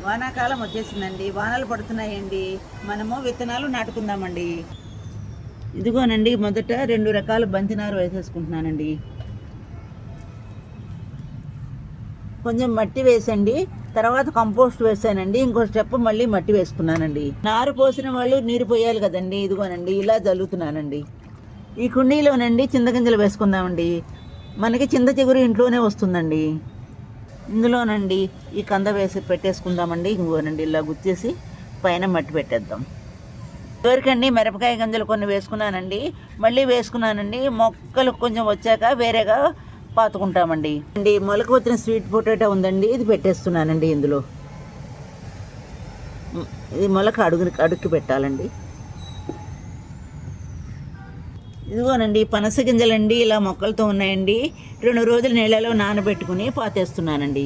వానాకాలం వచ్చేసిందండి, వానలు పడుతున్నాయండి. మనము విత్తనాలు నాటుకుందామండి. ఇదిగోనండి, మొదట 2 రకాల బంతినారు వేసేసుకుంటున్నానండి. కొంచెం మట్టి వేసండి, తర్వాత కంపోస్ట్ వేసానండి. ఇంకో స్టెప్ మళ్ళీ మట్టి వేసుకున్నానండి. నారు పోసిన వాళ్ళు నీరు పోయాలి కదండి. ఇదిగోనండి, ఇలా జల్లుతున్నానండి. ఈ కుండీలోనండి చింతగింజలు వేసుకుందామండి. మనకి చింత చిగురు ఇంట్లోనే వస్తుందండి. ఇందులోనండి ఈ కంద వేసి పెట్టేసుకుందామండి. ఇంకోనండి ఇలా గుచ్చేసి పైన మట్టి పెట్టేద్దాం. ఎవరికండి మిరపకాయ గింజలు కొన్ని వేసుకున్నానండి, మళ్ళీ వేసుకున్నానండి. మొక్కలు కొంచెం వచ్చాక వేరేగా పాతుకుంటామండి. మొలక వచ్చిన స్వీట్ పొటాటో ఉందండి, ఇది పెట్టేస్తున్నానండి. ఇందులో ఇది మొలక అడుక్కి పెట్టాలండి. ఇదిగోనండి పనస గింజలండి ఇలా మొక్కలతో ఉన్నాయండి. 2 రోజులు నీళ్ళలో నానబెట్టుకుని పాతేస్తున్నానండి.